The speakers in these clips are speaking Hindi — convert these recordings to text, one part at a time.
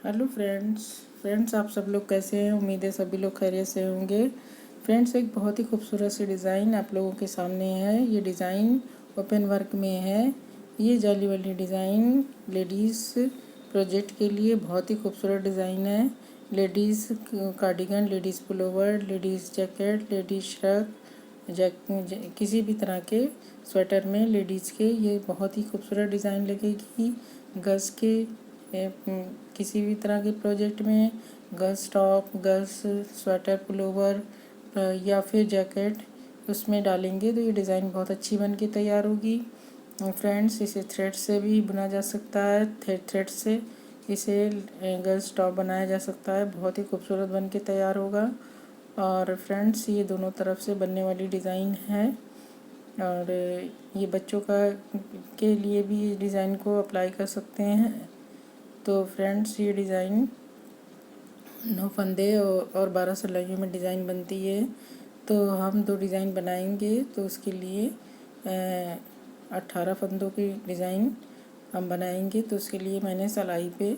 हेलो फ्रेंड्स आप सब लोग कैसे हैं। उम्मीद है सभी लोग खैरियत से होंगे। फ्रेंड्स, एक बहुत ही खूबसूरत सी डिज़ाइन आप लोगों के सामने है। ये डिज़ाइन ओपन वर्क में है। ये जाली वाली डिज़ाइन लेडीज़ प्रोजेक्ट के लिए बहुत ही खूबसूरत डिज़ाइन है। Ladies cardigan, ladies pullover, ladies jacket, ladies shrug, किसी भी तरह के स्वेटर में लेडीज़ के ये बहुत ही खूबसूरत डिज़ाइन लगेगी। गर्ल्स के किसी भी तरह के प्रोजेक्ट में girls top, girls sweater, pullover या फिर जैकेट उसमें डालेंगे तो ये डिज़ाइन बहुत अच्छी बन के तैयार होगी। फ्रेंड्स, इसे थ्रेड से भी बुना जा सकता है। थ्रेड से इसे गर्ल्स टॉप बनाया जा सकता है। बहुत ही खूबसूरत बन के तैयार होगा। और फ्रेंड्स, ये दोनों तरफ से बनने वाली डिज़ाइन है। और ये बच्चों का के लिए भी डिज़ाइन को अप्लाई कर सकते हैं। तो फ्रेंड्स, ये डिज़ाइन 9 फंदे और 12 सिलाइयों में डिज़ाइन बनती है। तो हम 2 डिज़ाइन बनाएंगे तो उसके लिए 18 फंदों की डिज़ाइन हम बनाएंगे। तो उसके लिए मैंने सिलाई पे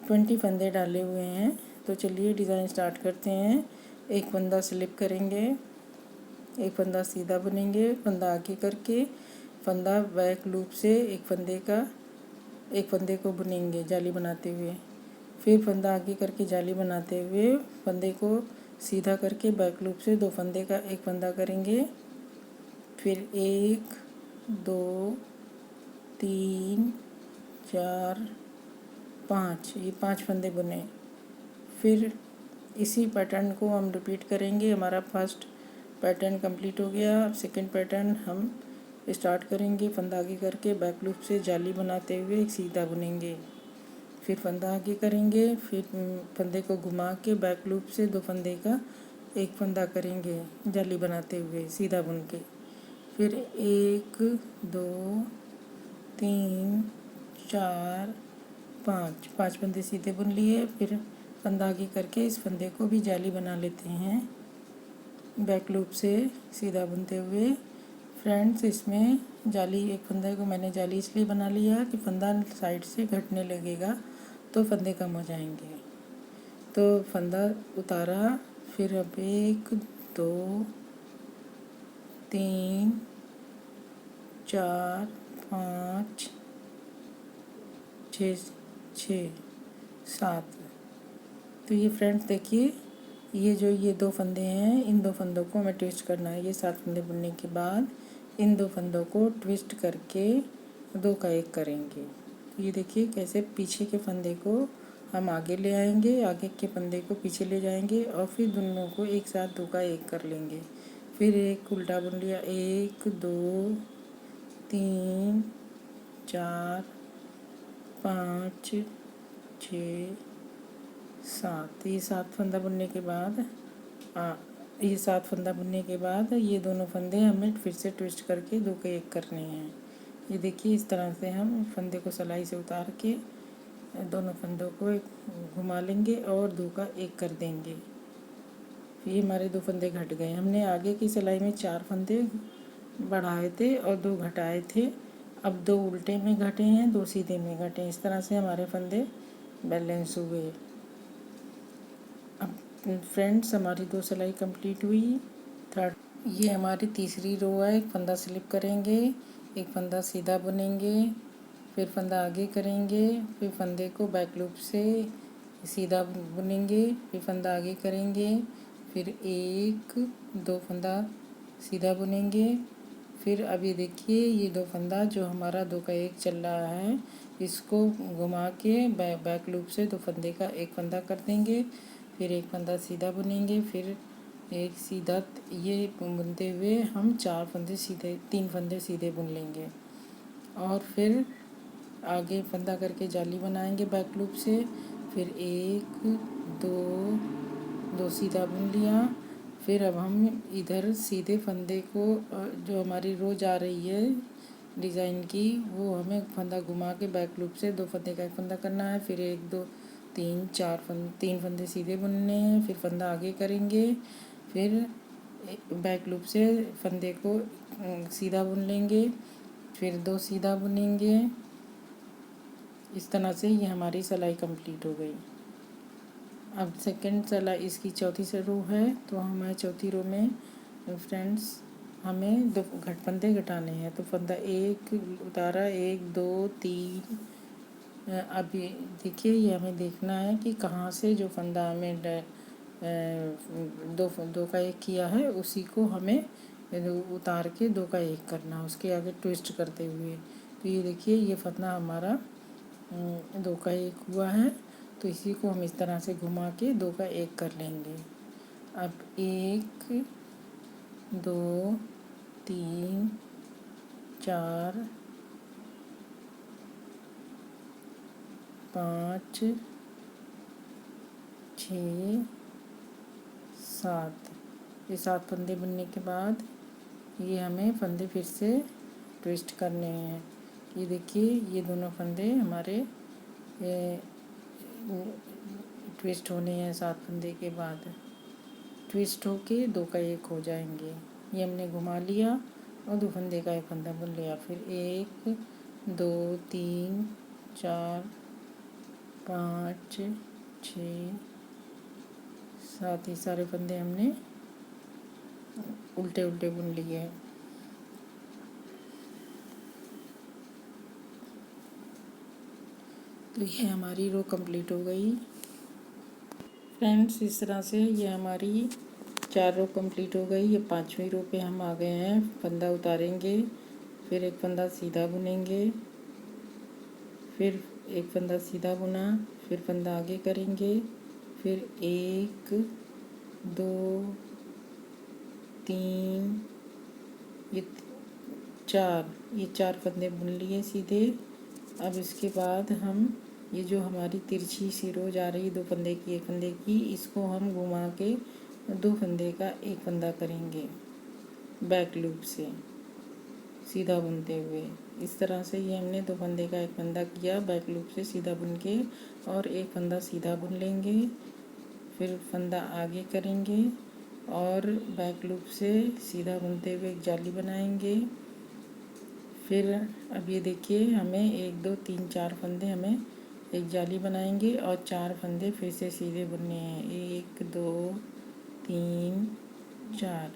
20 फंदे डाले हुए हैं। तो चलिए डिज़ाइन स्टार्ट करते हैं। एक फंदा स्लिप करेंगे, एक फंदा सीधा बुनेंगे, फंदा आगे करके फंदा बैक लूप से एक फंदे को बुनेंगे जाली बनाते हुए। फिर फंदा आगे करके जाली बनाते हुए फंदे को सीधा करके बैक लूप से 2 फंदे का एक फंदा करेंगे। फिर 1 2 3 4 5, ये 5 फंदे बुने। फिर इसी पैटर्न को हम रिपीट करेंगे। हमारा फर्स्ट पैटर्न कंप्लीट हो गया। अब सेकंड पैटर्न हम स्टार्ट करेंगे। फंदा आगे करके बैक लूप से जाली बनाते हुए एक सीधा बुनेंगे। फिर फंदा आगे करेंगे, फिर फंदे को घुमा के बैक लूप से 2 फंदे का एक फंदा करेंगे जाली बनाते हुए सीधा बुन के। फिर 1 2 3 4 5 फंदे सीधे बुन लिए। फिर फंदा आगे करके इस फंदे को भी जाली बना लेते हैं बैक लूप से सीधा बुनते हुए। फ्रेंड्स, इसमें जाली एक फंदे को मैंने जाली इसलिए बना लिया कि फंदा साइड से घटने लगेगा तो फंदे कम हो जाएंगे। तो फंदा उतारा। फिर अब 1 2 3 4 5 6 7। तो ये फ्रेंड्स देखिए, ये 2 फंदे हैं, इन 2 फंदों को हमें ट्विस्ट करना है। ये 7 फंदे बुनने के बाद इन 2 फंदों को ट्विस्ट करके 2 का 1 करेंगे। तो ये देखिए कैसे पीछे के फंदे को हम आगे ले आएंगे, आगे के फंदे को पीछे ले जाएंगे और फिर दोनों को एक साथ 2 का 1 कर लेंगे। फिर एक उल्टा बुन लिया। 1 2 3 4 5 6 7। ये 7 फंदा बुनने के बाद ये 7 फंदा बुनने के बाद ये दोनों फंदे हमें फिर से ट्विस्ट करके 2 के 1 करने हैं। ये देखिए इस तरह से हम फंदे को सिलाई से उतार के दोनों फंदों को घुमा लेंगे और 2 का 1 कर देंगे। ये हमारे 2 फंदे घट गए। हमने आगे की सिलाई में 4 फंदे बढ़ाए थे और 2 घटाए थे। अब 2 उल्टे में घटे हैं, 2 सीधे में घटे। इस तरह से हमारे फंदे बैलेंस हुए। अब फ्रेंड्स, हमारी 2 सिलाई कंप्लीट हुई। थर्ड, ये हमारी तीसरी रो है। एक फंदा स्लिप करेंगे, एक फंदा सीधा बुनेंगे, फिर फंदा आगे करेंगे, फिर फंदे को बैक लूप से सीधा बुनेंगे, फिर फंदा आगे करेंगे, फिर 1 2 फंदा सीधा बुनेंगे। फिर अभी देखिए ये 2 फंदा जो हमारा 2 का 1 चल रहा है, इसको घुमा के बैक लूप से 2 फंदे का 1 फंदा कर देंगे। फिर एक फंदा सीधा बुनेंगे, फिर एक सीधा ये बुनते हुए हम 3 फंदे सीधे बुन लेंगे। और फिर आगे फंदा करके जाली बनाएंगे बैक लूप से। फिर 1 2 सीधा बुन लिया। फिर अब हम इधर सीधे फंदे को जो हमारी रो जा रही है डिज़ाइन की, वो हमें फंदा घुमा के बैक लूप से 2 फंदे का 1 फंदा करना है। फिर 1 2 3 3 फंदे सीधे बुनने हैं। फिर फंदा आगे करेंगे, फिर बैक लूप से फंदे को सीधा बुन लेंगे, फिर 2 सीधा बुनेंगे। इस तरह से ये हमारी सिलाई कंप्लीट हो गई। अब सेकंड चला इसकी चौथी से रो है, तो हमारे चौथी रो में फ्रेंड्स हमें दो फंदे घटाने हैं। तो फंदा एक उतारा, 1 2 3। अब ये देखिए, ये हमें देखना है कि कहाँ से जो फंदा हमें दो का एक किया है उसी को हमें उतार के 2 का 1 करना, उसके आगे ट्विस्ट करते हुए। तो ये देखिए, ये फंदा हमारा 2 का 1 हुआ है, तो इसी को हम इस तरह से घुमा के 2 का 1 कर लेंगे। अब 1 2 3 4 5 6 7। ये 7 फंदे बनने के बाद ये हमें फंदे फिर से ट्विस्ट करने हैं। ये देखिए, ये दोनों फंदे हमारे ट्विस्ट होने हैं 7 फंदे के बाद। ट्विस्ट होके 2 का 1 हो जाएंगे। ये हमने घुमा लिया और 2 फंदे का 1 फंदा बुन लिया। फिर 1 2 3 4 5 6 7। ये सारे फंदे हमने उल्टे उल्टे बुन लिए हैं। तो ये हमारी रो कंप्लीट हो गई फ्रेंड्स। इस तरह से ये हमारी 4 रो कंप्लीट हो गई। ये 5वीं रो पे हम आ गए हैं। फंदा उतारेंगे, फिर एक फंदा सीधा बुनेंगे, फिर एक फंदा सीधा बुना, फिर फंदा आगे करेंगे, फिर 1 2 3 ये 4 फंदे बुन लिए सीधे। अब इसके बाद हम ये जो हमारी तिरछी सी रो जा रही 2 फंदे की 1 फंदे की, इसको हम घुमा के 2 फंदे का 1 फंदा करेंगे बैक लूप से सीधा बुनते हुए। इस तरह से ये हमने 2 फंदे का 1 फंदा किया बैक लूप से सीधा बुन के, और 1 फंदा सीधा बुन लेंगे, फिर फंदा आगे करेंगे और बैक लूप से सीधा बुनते हुए एक जाली बनाएंगे। फिर अब ये देखिए, हमें 1 2 3 4 फंदे हमें एक जाली बनाएंगे और 4 फंदे फिर से सीधे बुनने हैं। 1 2 3 4।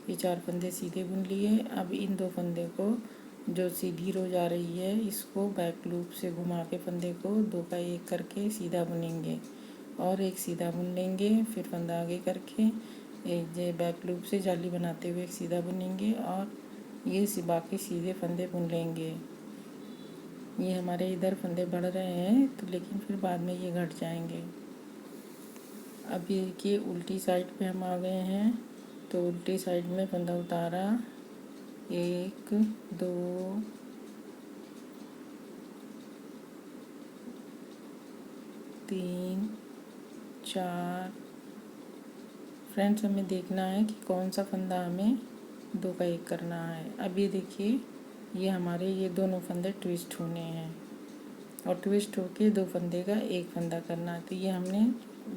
ये 4 फंदे सीधे बुन लिए। अब इन 2 फंदे को, जो सीधी रो जा रही है, इसको बैक लूप से घुमा के फंदे को 2 का 1 करके सीधा बुनेंगे और एक सीधा बुन लेंगे। फिर फंदा आगे करके एक बैक लूप से जाली बनाते हुए एक सीधा बुनेंगे और ये बाकी सीधे फंदे बुन लेंगे। ये हमारे इधर फंदे बढ़ रहे हैं, तो लेकिन फिर बाद में ये घट जाएंगे। अब ये देखिए, उल्टी साइड पे हम आ गए हैं। तो उल्टी साइड में फंदा उतारा, 1 2 3 4। फ्रेंड्स, हमें देखना है कि कौन सा फंदा हमें 2 का 1 करना है। अब ये देखिए, ये हमारे ये दोनों फंदे ट्विस्ट होने हैं और ट्विस्ट होके 2 फंदे का 1 फंदा करना है। तो ये हमने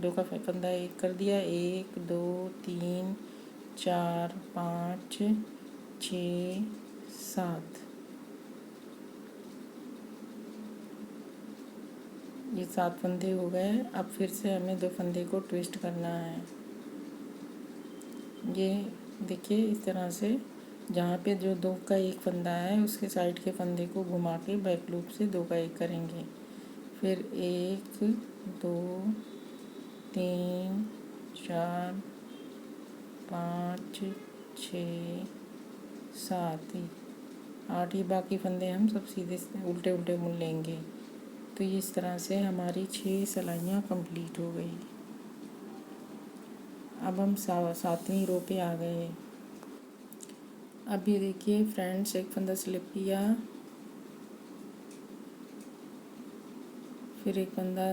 2 का फंदा 1 कर दिया। 1 2 3 4 5 6 7। ये 7 फंदे हो गए। अब फिर से हमें 2 फंदे को ट्विस्ट करना है। ये देखिए, इस तरह से जहाँ पे जो 2 का 1 फंदा है उसके साइड के फंदे को घुमा के बैक लूप से 2 का 1 करेंगे। फिर 1 2 3 4 5 6 7 8। ये बाकी फंदे हम सब सीधे उल्टे उल्टे बुन लेंगे। तो ये इस तरह से हमारी 6 सिलाइयाँ कंप्लीट हो गई। अब हम 7वीं रो पे आ गए। अब ये देखिए फ्रेंड्स, एक फंदा स्लिप किया, फिर एक फंदा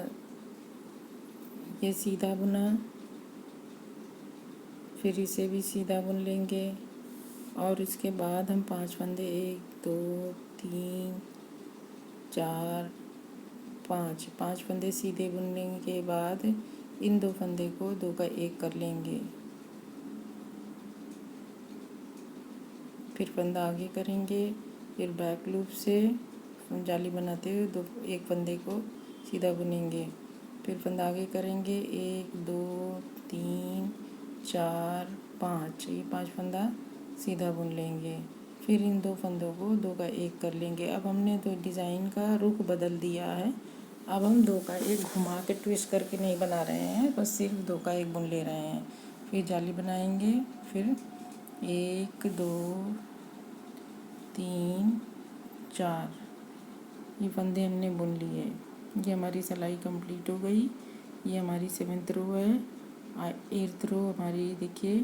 ये सीधा बुना, फिर इसे भी सीधा बुन लेंगे और इसके बाद हम 5 फंदे 1 2 3 4 5 फंदे सीधे बुनने के बाद इन 2 फंदे को 2 का 1 कर लेंगे। फिर फंदा आगे करेंगे, फिर बैक लूप से जाली बनाते हुए 1 फंदे को सीधा बुनेंगे, फिर फंदा आगे करेंगे, 1 2 3 4 5, ये 5 फंदा सीधा बुन लेंगे। फिर इन 2 फंदों को 2 का 1 कर लेंगे। अब हमने तो डिज़ाइन का रुख बदल दिया है। अब हम 2 का 1 घुमा के ट्विस्ट करके नहीं बना रहे हैं, बस सिर्फ 2 का 1 बुन ले रहे हैं। फिर जाली बनाएंगे, फिर 1 2 3 4, ये फंदे हमने बुन लिए। ये हमारी सिलाई कंप्लीट हो गई। ये हमारी 7th रो है। 8th रो हमारी देखिए,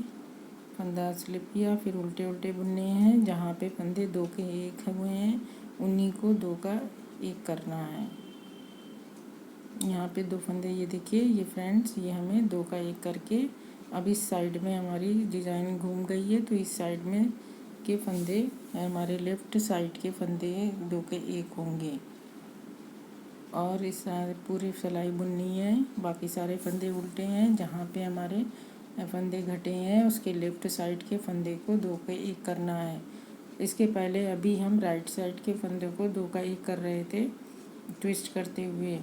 फंदा स्लिप किया, फिर उल्टे उल्टे बुनने हैं। जहाँ पे फंदे 2 के 1 हुए हैं उन्हीं को 2 का 1 करना है। यहाँ पे 2 फंदे, ये देखिए, ये फ्रेंड्स, ये हमें 2 का 1 करके, अब इस साइड में हमारी डिज़ाइन घूम गई है, तो इस साइड में के फंदे, हमारे लेफ़्ट साइड के फंदे 2 के 1 होंगे। और इस पूरी सिलाई बुननी है। बाकी सारे फंदे उल्टे हैं। जहाँ पे हमारे फंदे घटे हैं उसके लेफ़्ट साइड के फंदे को 2 के 1 करना है। इसके पहले अभी हम राइट साइड के फंदे को 2 का 1 कर रहे थे ट्विस्ट करते हुए,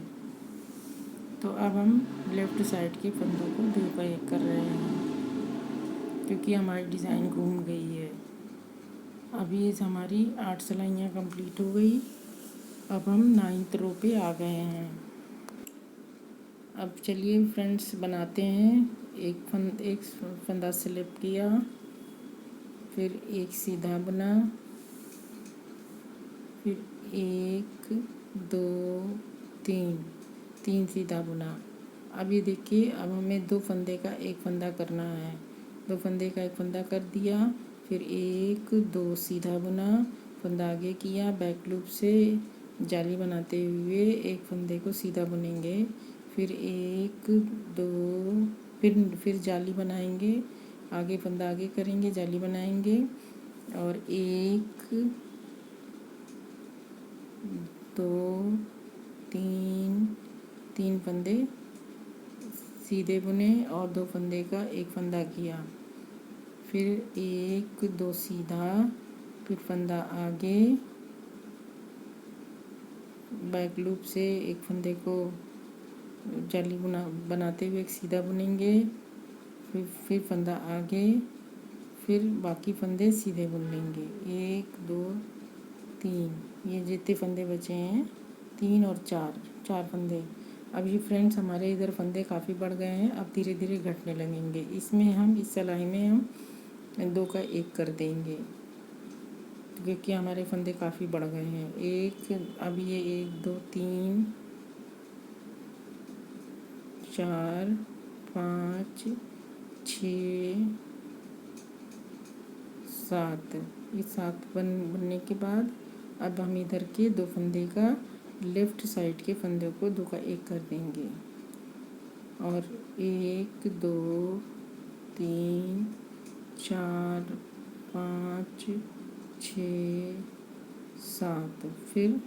तो अब हम लेफ़्ट साइड के फंदों को 2 का 1 कर रहे हैं क्योंकि हमारी डिज़ाइन घूम गई है। अब ये हमारी 8 सिलाइयाँ कंप्लीट हो गई। अब हम 9th रो पे आ गए हैं। अब चलिए फ्रेंड्स बनाते हैं। एक फंदा स्लिप किया, फिर 1 सीधा बुना, फिर 1 2 3 सीधा बुना। अब ये देखिए, अब हमें 2 फंदे का 1 फंदा करना है। 2 फंदे का 1 फंदा कर दिया, फिर 1 2 सीधा बुना, फंदा आगे किया, बैक लूप से जाली बनाते हुए 1 फंदे को सीधा बुनेंगे, फिर 1 2, फिर जाली बनाएंगे, आगे फंदा आगे करेंगे, जाली बनाएंगे, और 1 2 3 फंदे सीधे बुने और 2 फंदे का 1 फंदा किया, फिर 1 2 सीधा, फिर फंदा आगे, बैक लूप से 1 फंदे को जाली बनाते हुए 1 सीधा बुनेंगे, फिर फंदा आगे, फिर बाकी फंदे सीधे बुन लेंगे। 1 2 3, ये जितने फंदे बचे हैं 3 और 4 फंदे। अब ये फ्रेंड्स हमारे इधर फंदे काफ़ी बढ़ गए हैं, अब धीरे धीरे घटने लगेंगे। इसमें हम इस सिलाई में हम 2 का 1 कर देंगे क्योंकि हमारे फंदे काफ़ी बढ़ गए हैं। अब ये 1 2 3 4 5 6 7, ये 7 बनने के बाद अब हम इधर के 2 फंदे का लेफ़्ट साइड के फंदे को 2 का 1 कर देंगे, और 1 2 3 4 5 6 7, फिर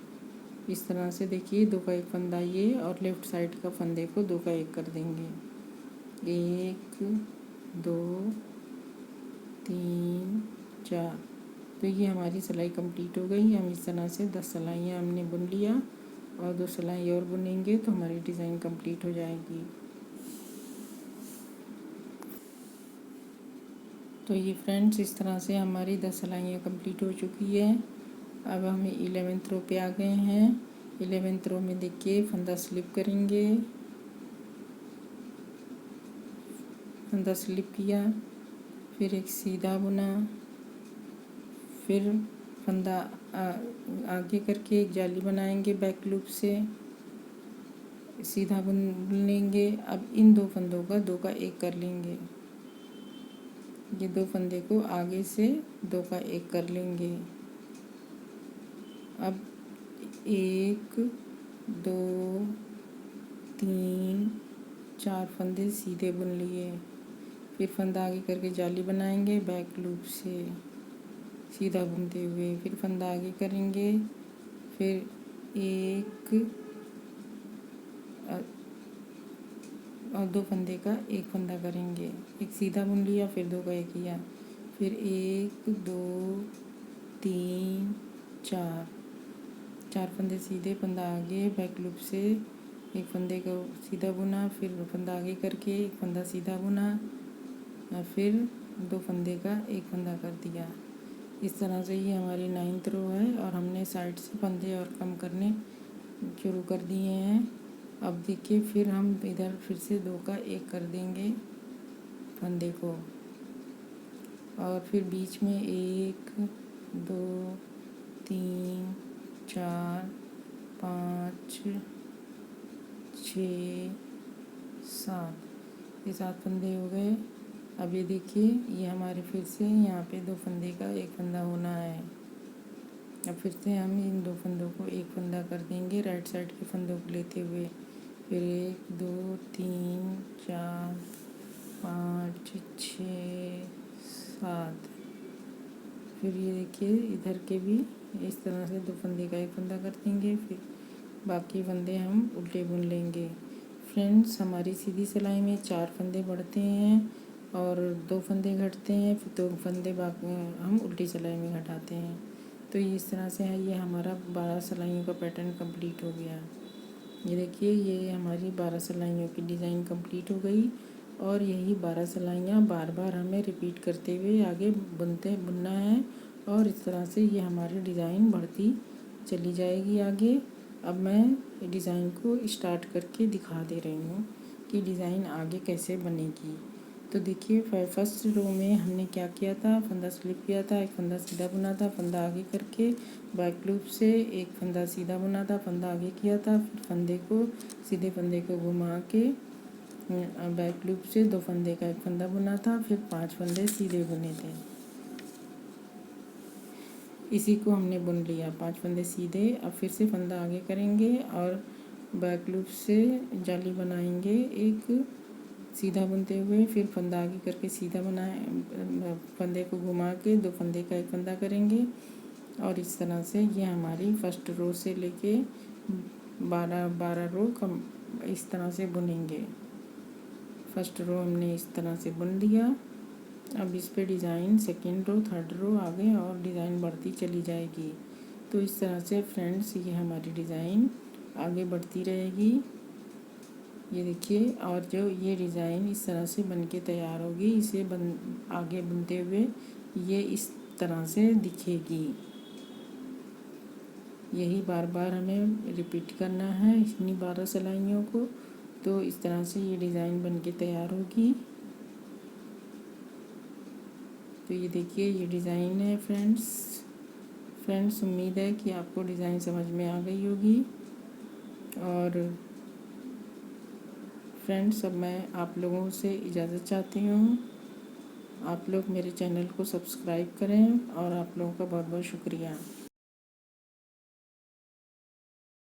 इस तरह से देखिए 2 का 1 फंदा ये, और लेफ़्ट साइड का फंदे को 2 का 1 कर देंगे। 1 2 3 4, तो ये हमारी सिलाई कंप्लीट हो गई। हम इस तरह से 10 सिलाइयाँ हमने बुन लिया, और 2 सिलाई और बुनेंगे तो हमारी डिज़ाइन कंप्लीट हो जाएगी। तो ये फ्रेंड्स इस तरह से हमारी 10 सिलाइयाँ कंप्लीट हो चुकी है। अब हम 11th रो पे आ गए हैं। 11th रो में देखिए, फंदा स्लिप करेंगे, फंदा स्लिप किया, फिर 1 सीधा बुना, फिर फंदा आगे करके 1 जाली बनाएंगे, बैक लूप से सीधा बुन लेंगे। अब इन 2 फंदों का 2 का 1 कर लेंगे। ये 2 फंदे को आगे से 2 का 1 कर लेंगे। अब 1 2 3 4 फंदे सीधे बुन लिए, फिर फंदा आगे करके जाली बनाएंगे, बैक लूप से सीधा बुनते हुए, फिर फंदा आगे करेंगे, फिर 1 और 2 फंदे का 1 फंदा करेंगे, 1 सीधा बुन लिया, फिर 2 का 1 किया, फिर 1 2 3 4 फंदे सीधे, फंदा आगे, बैक लूप से एक फंदे को सीधा बुना, फिर फंदा आगे करके एक फंदा सीधा बुना और फिर 2 फंदे का एक फंदा कर दिया। इस तरह से ये हमारी 9th रो है और हमने साइड से फंदे और कम करने शुरू कर दिए हैं। अब देखिए फिर हम इधर फिर से 2 का एक कर देंगे फंदे को और फिर बीच में 1 2 3 4 5 6 7 ये 7 फंदे हो गए। अब ये देखिए ये हमारे फिर से यहाँ पे 2 फंदे का एक फंदा होना है। अब फिर से हम इन 2 फंदों को एक फंदा कर देंगे राइट साइड के फंदों को लेते हुए। फिर 1 2 3 4 5 6 7। फिर ये देखिए इधर के भी इस तरह से 2 फंदे का एक फंदा कर देंगे, फिर बाकी फंदे हम उल्टे बुन लेंगे। फ्रेंड्स हमारी सीधी सिलाई में 4 फंदे बढ़ते हैं और 2 फंदे घटते हैं, फिर 2 फंदे हम उल्टी सिलाई में घटाते हैं। तो इस तरह से है ये हमारा 12 सिलाइयों का पैटर्न कंप्लीट हो गया। ये देखिए ये हमारी 12 सिलाइयों की डिज़ाइन कंप्लीट हो गई और यही 12 सिलाइयाँ बार बार हमें रिपीट करते हुए आगे बुनना है और इस तरह से ये हमारी डिज़ाइन बढ़ती चली जाएगी आगे। अब मैं डिज़ाइन को स्टार्ट करके दिखा दे रही हूँ कि डिज़ाइन आगे कैसे बनेगी। तो देखिए फर्स्ट रो में हमने क्या किया था, फंदा स्लिप किया था, एक फंदा सीधा बुना था, फंदा आगे करके बैक लूप से एक फंदा सीधा बुना था, फंदा आगे किया था, फिर फंदे को सीधे फंदे को घुमा के बैक लूप से 2 फंदे का एक फंदा बुना था, फिर 5 फंदे सीधे बुने थे। इसी को हमने बुन लिया 5 फंदे सीधे। अब फिर से फंदा आगे करेंगे और बैक लूप से जाली बनाएंगे एक सीधा बुनते हुए, फिर फंदा आगे करके सीधा बनाए फंदे को घुमा के 2 फंदे का एक फंदा करेंगे और इस तरह से ये हमारी फर्स्ट रो से लेके 12 रो कम इस तरह से बुनेंगे। फर्स्ट रो हमने इस तरह से बुन लिया। अब इस पे design second row third row आगे और डिज़ाइन बढ़ती चली जाएगी। तो इस तरह से फ्रेंड्स ये हमारी डिज़ाइन आगे बढ़ती रहेगी। ये देखिए और जो ये डिज़ाइन इस तरह से बन के तैयार होगी, इसे आगे बुनते हुए ये इस तरह से दिखेगी। यही बार बार हमें रिपीट करना है इतनी 12 सिलाइयों को। तो इस तरह से ये डिज़ाइन बन के तैयार होगी। तो ये देखिए ये डिज़ाइन है फ्रेंड्स उम्मीद है कि आपको डिज़ाइन समझ में आ गई होगी। और फ्रेंड्स अब मैं आप लोगों से इजाज़त चाहती हूँ। आप लोग मेरे चैनल को सब्सक्राइब करें और आप लोगों का बहुत बहुत शुक्रिया।